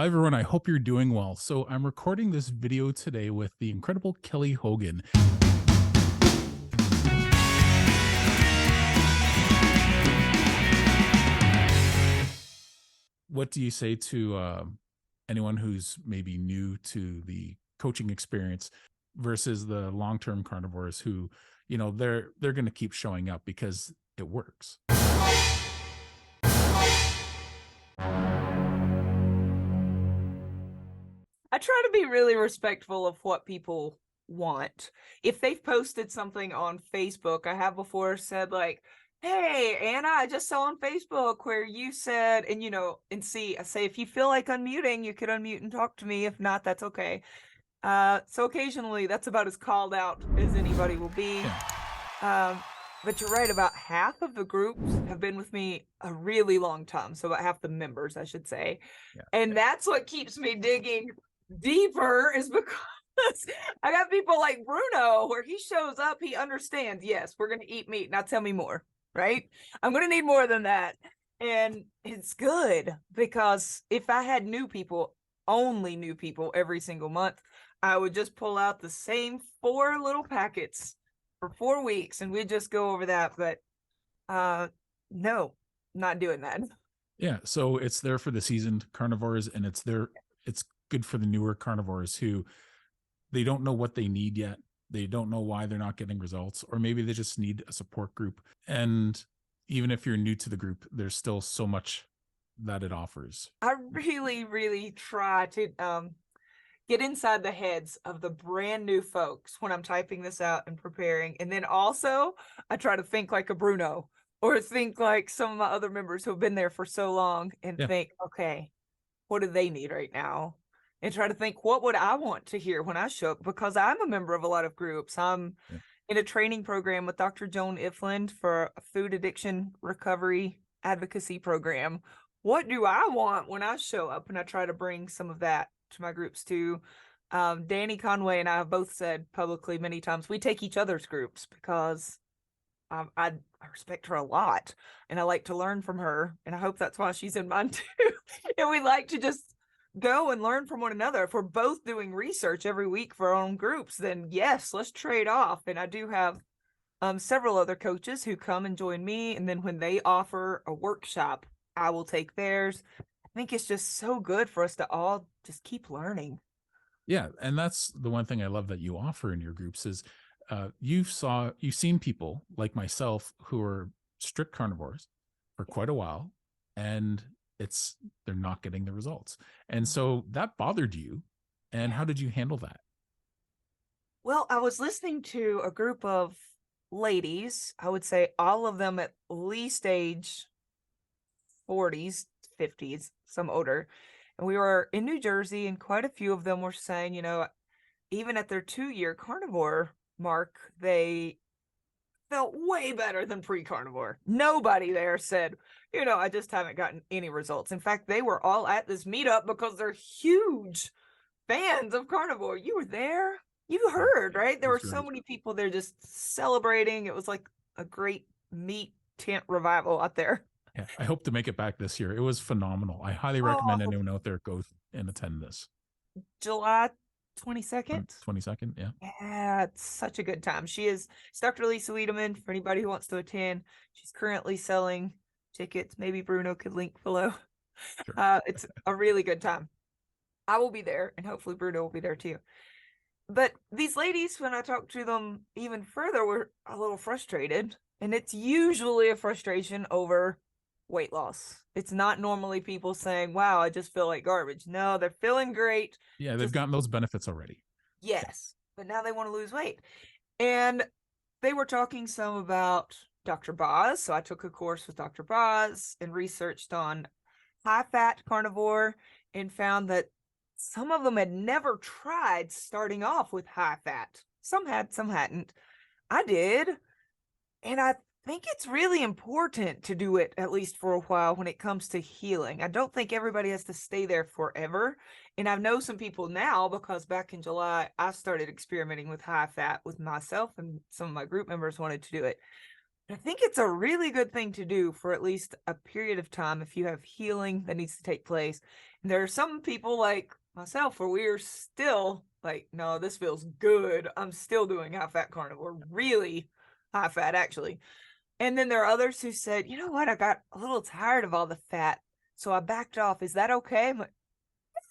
Hi, everyone. I hope you're doing well. So, I'm recording this video today with the incredible Kelly Hogan. What do you say to anyone who's maybe new to the coaching experience versus the long-term carnivores who, they're going to keep showing up because it works? I try to be really respectful of what people want. If they've posted something on Facebook, I have before said like, "Hey, Anna, I just saw on Facebook where you said," and I say, if you feel like unmuting, you could unmute and talk to me. If not, that's okay. So occasionally that's about as called out as anybody will be. But you're right, about half of the groups have been with me a really long time. So about half the members, I should say. Yeah. And that's what keeps me digging deeper, is because I got people like Bruno where he shows up, he understands, yes, we're going to eat meat. Now tell me more, right? I'm going to need more than that. And it's good because if I had new people, only new people every single month, I would just pull out the same 4 little packets for 4 weeks and we'd just go over that. But no, not doing that. Yeah. So it's there for the seasoned carnivores, and it's good for the newer carnivores who they don't know what they need yet. They don't know why they're not getting results, or maybe they just need a support group. And even if you're new to the group, there's still so much that it offers. I really, really try to get inside the heads of the brand new folks when I'm typing this out and preparing. And then also I try to think like a Bruno, or think like some of my other members who have been there for so long, and think, okay, what do they need right now? And try to think, what would I want to hear when I show up? Because I'm a member of a lot of groups. I'm in a training program with Dr. Joan Ifland for a food addiction recovery advocacy program. What do I want when I show up? And I try to bring some of that to my groups too. Danny Conway and I have both said publicly many times, we take each other's groups because I respect her a lot and I like to learn from her. And I hope that's why she's in mine too. And we like to just go and learn from one another. If we're both doing research every week for our own groups, then yes, let's trade off. And I do have several other coaches who come and join me. And then when they offer a workshop, I will take theirs. I think it's just so good for us to all just keep learning. Yeah. And that's the one thing I love that you offer in your groups is you've seen people like myself who are strict carnivores for quite a while, and they're not getting the results. And so that bothered you. And how did you handle that? Well, I was listening to a group of ladies, I would say all of them at least age 40s, 50s, some older. And we were in New Jersey, and quite a few of them were saying, even at their 2-year carnivore mark, they felt way better than pre-carnivore. Nobody there said, I just haven't gotten any results. In fact, they were all at this meetup because they're huge fans of carnivore. You were there. You heard, right? There were so many people there just celebrating. It was like a great meat tent revival out there. Yeah, I hope to make it back this year. It was phenomenal. I highly recommend anyone out there go and attend this. July 22nd. 22nd, yeah. Yeah, it's such a good time. It's Dr. Lisa Wiedemann, for anybody who wants to attend. She's currently selling tickets. Maybe Bruno could link below. Sure. It's a really good time. I will be there, and hopefully Bruno will be there too. But these ladies, when I talked to them even further, were a little frustrated. And it's usually a frustration over weight loss. It's not normally people saying, wow, I just feel like garbage. No, they're feeling great. Yeah, they've gotten those benefits already. Yes, but now they want to lose weight. And they were talking some about Dr. Boz. So I took a course with Dr. Boz and researched on high-fat carnivore and found that some of them had never tried starting off with high-fat. Some had, some hadn't. I did. And I think it's really important to do it at least for a while when it comes to healing. I don't think everybody has to stay there forever. And I know some people now, because back in July, I started experimenting with high fat with myself, and some of my group members wanted to do it. I think it's a really good thing to do for at least a period of time if you have healing that needs to take place. And there are some people like myself where we're still like, no, this feels good. I'm still doing high fat carnivore, really high fat actually. And then there are others who said, you know what, I got a little tired of all the fat, so I backed off. Is that okay? I'm like,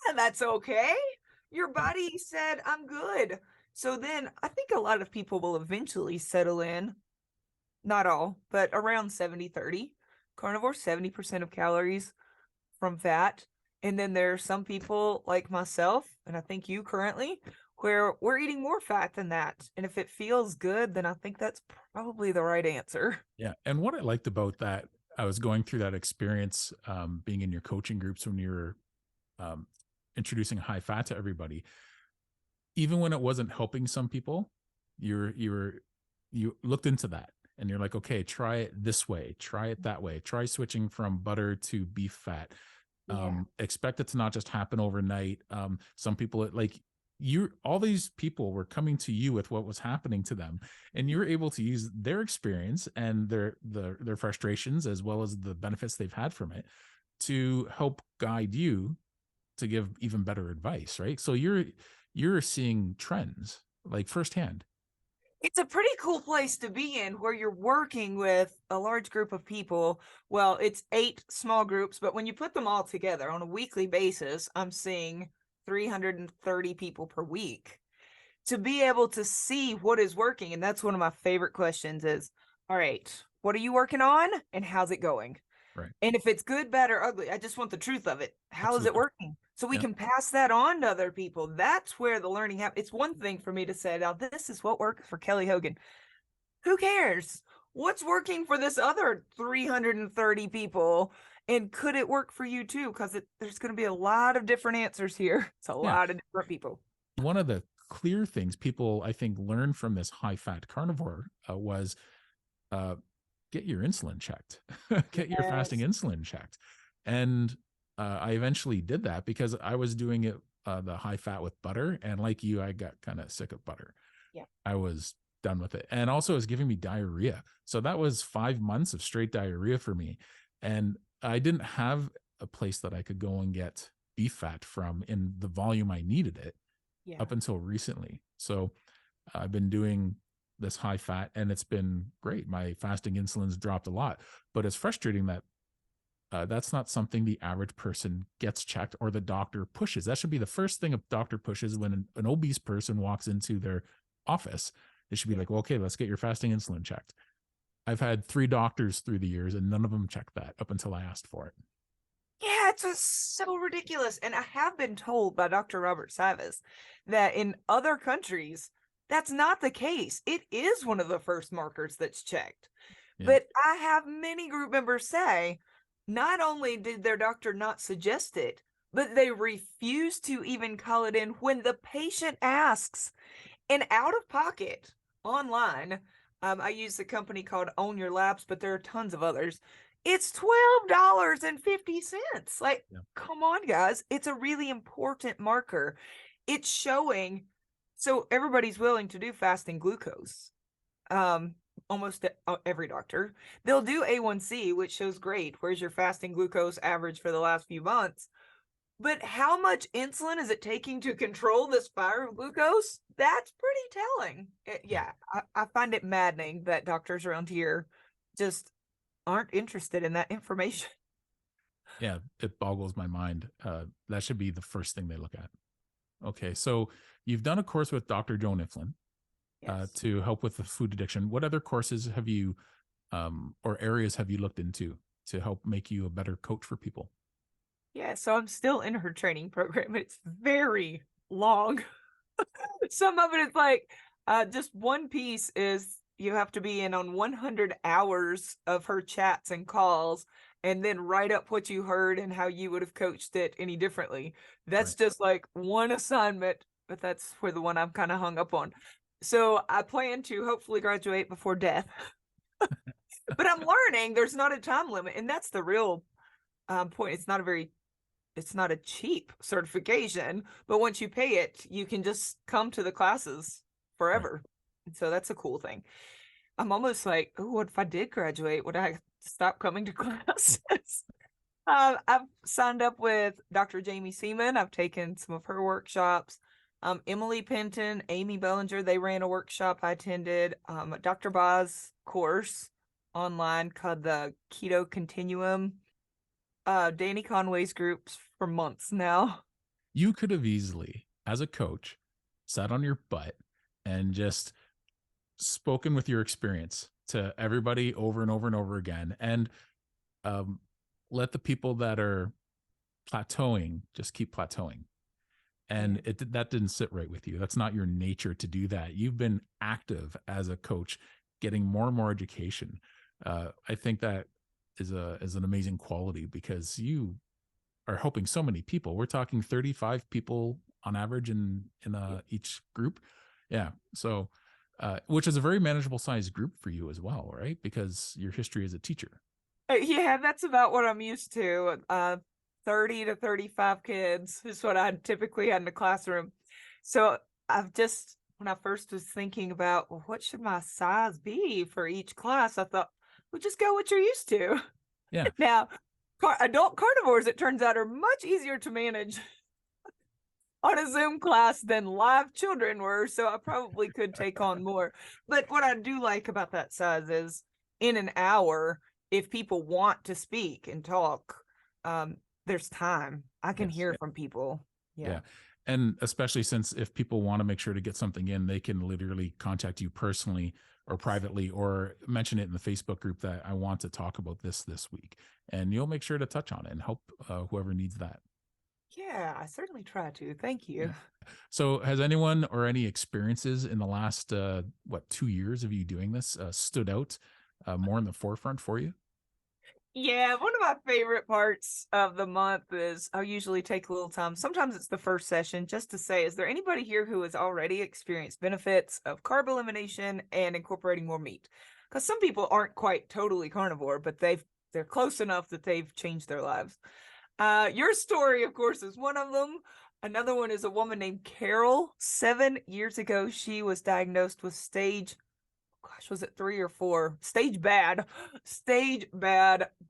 yeah, that's okay. Your Yeah. body said, I'm good. So then I think a lot of people will eventually settle in, not all, but around 70-30. Carnivore, 70% of calories from fat. And then there are some people like myself, and I think you currently, where we're eating more fat than that. And if it feels good, then I think that's probably the right answer. Yeah. And what I liked about that, I was going through that experience, being in your coaching groups when you were um, introducing high fat to everybody. Even when it wasn't helping some people, you looked into that and you're like, okay, try it this way, try it that way, try switching from butter to beef fat. Yeah. Expect it to not just happen overnight. Some people like you, all these people were coming to you with what was happening to them, and you're able to use their experience and their frustrations as well as the benefits they've had from it to help guide you to give even better advice, right? So you're seeing trends like firsthand. It's a pretty cool place to be in where you're working with a large group of people. Well, it's 8 small groups, but when you put them all together on a weekly basis, I'm seeing 330 people per week to be able to see what is working. And that's one of my favorite questions is, all right, what are you working on and how's it going? Right. And if it's good, bad, or ugly, I just want the truth of it. How is it Absolutely. working? So we Yeah. can pass that on to other people. That's where the learning happens. It's one thing for me to say, now, this is what worked for Kelly Hogan. Who cares? What's working for this other 330 people? And could it work for you too? Because there's going to be a lot of different answers here. It's a Yeah. lot of different people. One of the clear things people I think learned from this high fat carnivore was uh, get your insulin checked, get your fasting Yes. insulin checked. And I eventually did that because I was doing it the high fat with butter. And like you, I got kind of sick of butter. Yeah. I was done with it. And also it was giving me diarrhea. So that was 5 months of straight diarrhea for me. And I didn't have a place that I could go and get beef fat from in the volume I needed it Yeah. up until recently. So I've been doing this high fat and it's been great. My fasting insulin's dropped a lot, but it's frustrating that that's not something the average person gets checked or the doctor pushes. That should be the first thing a doctor pushes when an obese person walks into their office. They should be Yeah. like, well, okay, let's get your fasting insulin checked. I've had 3 doctors through the years and none of them checked that up until I asked for it. Yeah, it's just so ridiculous. And I have been told by Dr. Robert Savas that in other countries, that's not the case. It is one of the first markers that's checked. Yeah. But I have many group members say not only did their doctor not suggest it, but they refuse to even call it in when the patient asks. And out of pocket online, I use a company called Own Your Labs, but there are tons of others. It's $12.50. Like, Yeah. come on, guys. It's a really important marker. It's showing. So everybody's willing to do fasting glucose. Almost every doctor. They'll do A1C, which shows great. Where's your fasting glucose average for the last few months? But how much insulin is it taking to control this fire of glucose? That's pretty telling. Yeah, I find it maddening that doctors around here just aren't interested in that information. Yeah, it boggles my mind. That should be the first thing they look at. Okay, so you've done a course with Dr. Joe Niflin Yes. to help with the food addiction. What other courses have you or areas have you looked into to help make you a better coach for people? Yeah, so I'm still in her training program. It's very long. Some of it is like just one piece is you have to be in on 100 hours of her chats and calls and then write up what you heard and how you would have coached it any differently. That's Right. just like one assignment, but that's where the one I'm kind of hung up on. So I plan to hopefully graduate before death. But I'm learning there's not a time limit, and that's the real point. It's not a cheap certification, but once you pay it, you can just come to the classes Right. forever. And so that's a cool thing. I'm almost like, oh, what if I did graduate? Would I stop coming to classes? I've signed up with Dr. Jamie Seaman. I've taken some of her workshops. Emily Penton, Amy Bellinger, they ran a workshop I attended. Dr. Ba's course online called the Keto Continuum. Danny Conway's groups for months now. You could have easily, as a coach, sat on your butt and just spoken with your experience to everybody over and over and over again, and let the people that are plateauing just keep plateauing. And that didn't sit right with you. That's not your nature to do that. You've been active as a coach, getting more and more education. I think that is an amazing quality, because you are helping so many people. We're talking 35 people on average in each group. Yeah. So, which is a very manageable size group for you as well, right? Because your history as a teacher. Yeah, that's about what I'm used to. 30 to 35 kids is what I typically had in the classroom. So when I first was thinking about, well, what should my size be for each class, I thought, well, just go what you're used to. Yeah. Now, adult carnivores, it turns out, are much easier to manage on a Zoom class than live children were. So I probably could take on more. But what I do like about that size is in an hour, if people want to speak and talk, there's time. I can hear from people. Yeah. And especially since if people want to make sure to get something in, they can literally contact you personally or privately, or mention it in the Facebook group that I want to talk about this week. And you'll make sure to touch on it and help whoever needs that. Yeah, I certainly try to. Thank you. Yeah. So has anyone or any experiences in the last, 2 years of you doing this stood out more in the forefront for you? Yeah, one of my favorite parts of the month is I'll usually take a little time. Sometimes it's the first session just to say, is there anybody here who has already experienced benefits of carb elimination and incorporating more meat? Because some people aren't quite totally carnivore, but they're close enough that they've changed their lives. Your story, of course, is one of them. Another one is a woman named Carol. 7 years ago, she was diagnosed with was it 3 or 4? Stage bad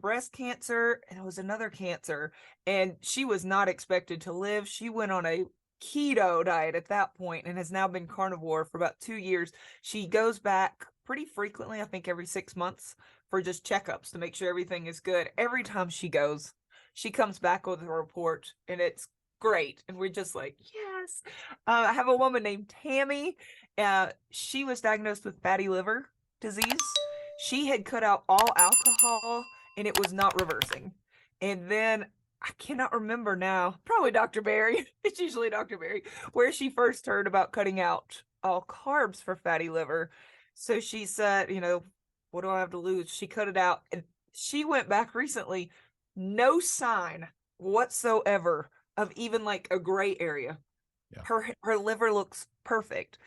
breast cancer. And it was another cancer. And she was not expected to live. She went on a keto diet at that point and has now been carnivore for about 2 years. She goes back pretty frequently, I think every 6 months, for just checkups to make sure everything is good. Every time she goes, she comes back with a report, and it's great. And we're just like, yes. I have a woman named Tammy. She was diagnosed with fatty liver disease. She had cut out all alcohol, and it was not reversing. And then I cannot remember now, probably Dr. Barry. It's usually Dr. Barry, where she first heard about cutting out all carbs for fatty liver. So she said, what do I have to lose? She cut it out, and she went back recently. No sign whatsoever of even like a gray area. Yeah. Her liver looks perfect.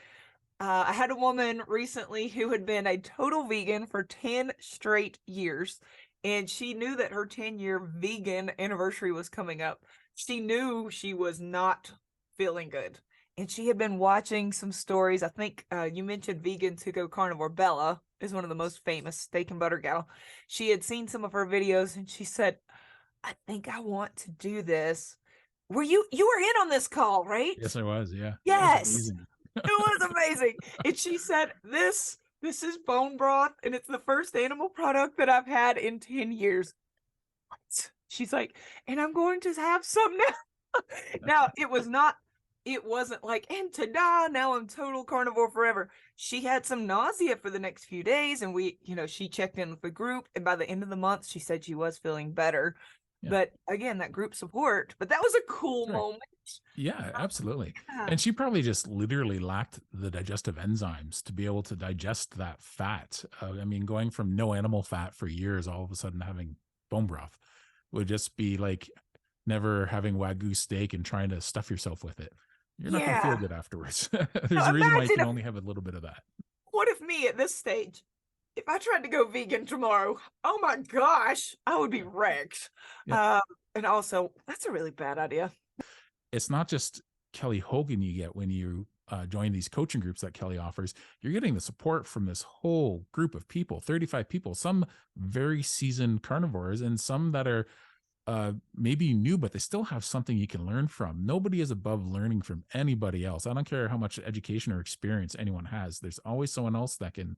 I had a woman recently who had been a total vegan for 10 straight years, and she knew that her 10-year vegan anniversary was coming up. She knew she was not feeling good, and she had been watching some stories. I think you mentioned vegans who go carnivore. Bella is one of the most famous steak and butter gal. She had seen some of her videos, and she said, I think I want to do this. You were in on this call, right? Yes, I was. Yeah. Yes. It was amazing. And she said, this is bone broth, and it's the first animal product that I've had in 10 years. What? She's like, and I'm going to have some now. Now, it wasn't like, and ta-da, now I'm total carnivore forever. She had some nausea for the next few days, and she checked in with the group, and by the end of the month, she said she was feeling better. Yeah. But again, that group support, but that was a cool moment. Yeah, absolutely. Yeah. And she probably just literally lacked the digestive enzymes to be able to digest that fat. Going from no animal fat for years, all of a sudden having bone broth would just be like never having Wagyu steak and trying to stuff yourself with it. You're not going to feel good afterwards. There's a reason why you can only have a little bit of that. What if me at this stage, if I tried to go vegan tomorrow, oh my gosh, I would be wrecked. Yeah. And also, that's a really bad idea. It's not just Kelly Hogan you get when you join these coaching groups that Kelly offers, you're getting the support from this whole group of people, 35 people, some very seasoned carnivores and some that are maybe new, but they still have something you can learn from. Nobody is above learning from anybody else. I don't care how much education or experience anyone has. There's always someone else that can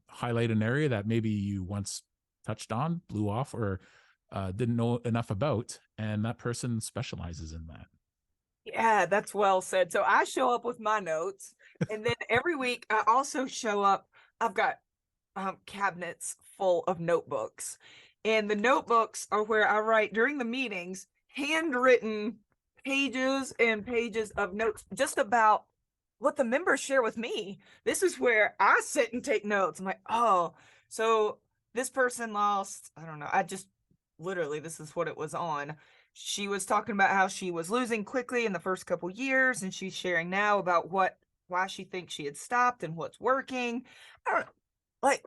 highlight an area that maybe you once touched on, blew off, or didn't know enough about, and that person specializes in that. Yeah, that's well said. So I show up with my notes, and then every week I also show up. I've got cabinets full of notebooks, and the notebooks are where I write during the meetings, handwritten pages and pages of notes just about what the members share with me. This is where I sit and take notes. I'm like, oh, so this person lost, I don't know, I just literally, this is what it was on. She was talking about how she was losing quickly in the first couple years, and she's sharing now about why she thinks she had stopped and what's working. I don't like,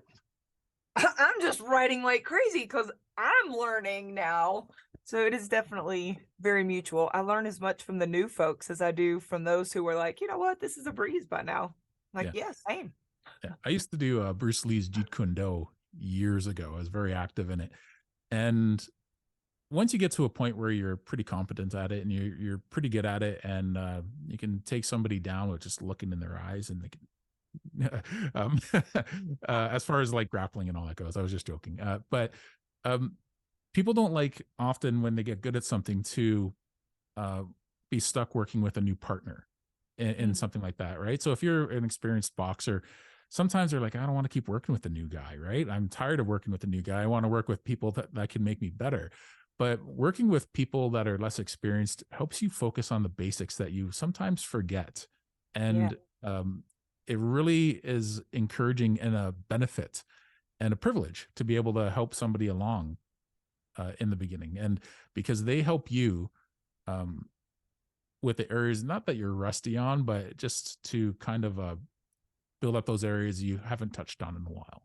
I'm just writing like crazy because I'm learning now. So it is definitely very mutual. I learn as much from the new folks as I do from those who were like, you know what, this is a breeze by now. Like, yeah, same. Yeah. I used to do Bruce Lee's Jeet Kundo years ago. I was very active in it. And once you get to a point where you're pretty competent at it and you're pretty good at it, and you can take somebody down with just looking in their eyes, and they can as far as like grappling and all that goes, I was just joking. But people don't like often when they get good at something to be stuck working with a new partner in something like that, right? So if you're an experienced boxer, sometimes they're like, I don't want to keep working with the new guy, right? I'm tired of working with the new guy. I want to work with people that can make me better. But working with people that are less experienced helps you focus on the basics that you sometimes forget. And it really is encouraging and a benefit and a privilege to be able to help somebody along in the beginning. And because they help you with the areas, not that you're rusty on, but just to kind of build up those areas you haven't touched on in a while.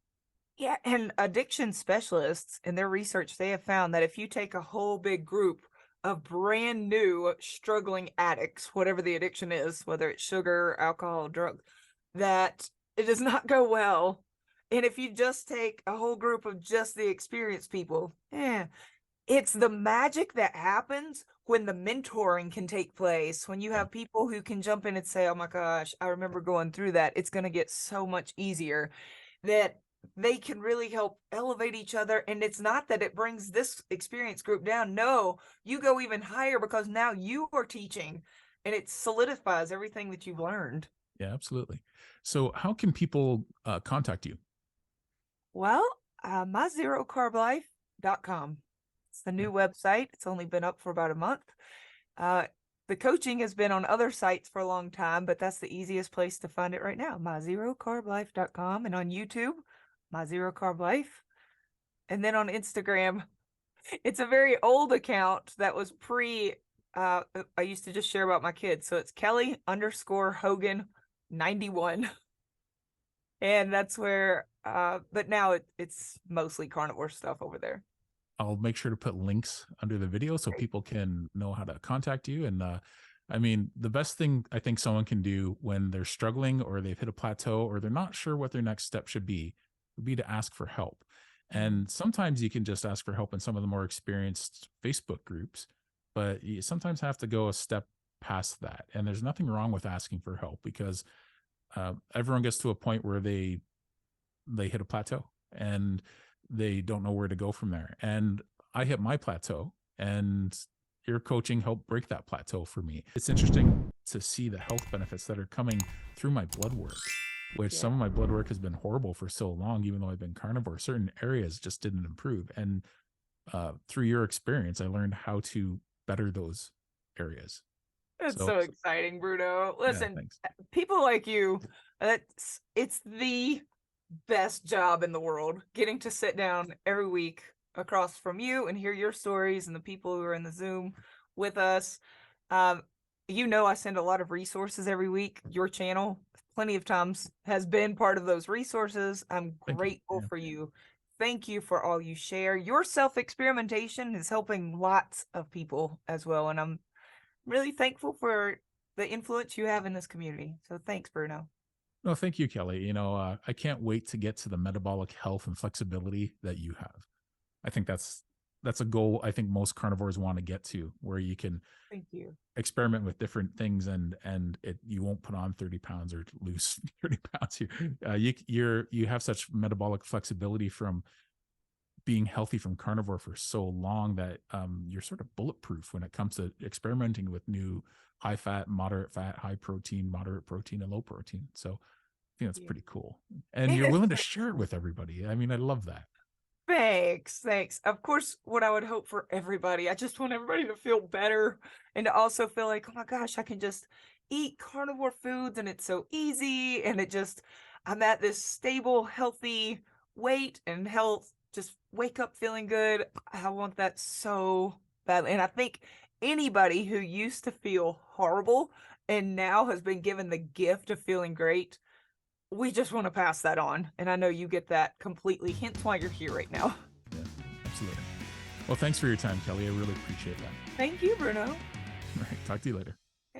Yeah, and addiction specialists in their research, they have found that if you take a whole big group of brand new struggling addicts, whatever the addiction is, whether it's sugar, alcohol, drug, that it does not go well. And if you just take a whole group of just the experienced people, it's the magic that happens when the mentoring can take place, when you have people who can jump in and say, oh my gosh, I remember going through that. It's going to get so much easier, that they can really help elevate each other. And it's not that it brings this experience group down. No, you go even higher because now you are teaching, and it solidifies everything that you've learned. Yeah, absolutely. So how can people contact you? Well, my ZeroCarbLife.com. It's the new website. It's only been up for about a month. The coaching has been on other sites for a long time, but that's the easiest place to find it right now. My ZeroCarbLife.com, and on YouTube, My Zero Carb Life. And then on Instagram, it's a very old account that was I used to just share about my kids. So it's Kelly_Hogan 91. And that's where, but now it's mostly carnivore stuff over there. I'll make sure to put links under the video so people can know how to contact you. And I mean, the best thing I think someone can do when they're struggling or they've hit a plateau or they're not sure what their next step should be would be to ask for help. And sometimes you can just ask for help in some of the more experienced Facebook groups, but you sometimes have to go a step past that. And there's nothing wrong with asking for help, because everyone gets to a point where they hit a plateau and they don't know where to go from there. And I hit my plateau, and your coaching helped break that plateau for me. It's interesting to see the health benefits that are coming through my blood work, which some of my blood work has been horrible for so long. Even though I've been carnivore, certain areas just didn't improve. And through your experience, I learned how to better those areas. It's so exciting, Bruno. Listen, people like you, it's the best job in the world, getting to sit down every week across from you and hear your stories and the people who are in the Zoom with us. You know, I send a lot of resources every week. Your channel plenty of times has been part of those resources. I'm grateful for you. Thank you for all you share. Your self-experimentation is helping lots of people as well. And I'm really thankful for the influence you have in this community. So thanks, Bruno. No, thank you, Kelly. You know, I can't wait to get to the metabolic health and flexibility that you have. I think that's a goal I think most carnivores want to get to, where you can Thank you. experiment with different things and you won't put on 30 pounds or lose 30 pounds. You have such metabolic flexibility from being healthy from carnivore for so long that you're sort of bulletproof when it comes to experimenting with new high fat, high protein, moderate protein, and low protein. So I think that's pretty cool. And you're willing to share it with everybody. I mean, I love that. Thanks. Of course, what I would hope for everybody, I just want everybody to feel better and to also feel like, oh my gosh, I can just eat carnivore foods and it's so easy. And I'm at this stable, healthy weight and health, just wake up feeling good. I want that so badly. And I think anybody who used to feel horrible and now has been given the gift of feeling great, we just want to pass that on. And I know you get that completely, hence why you're here right now. Yeah, absolutely. Well, thanks for your time, Kelly. I really appreciate that. Thank you, Bruno. All right. Talk to you later.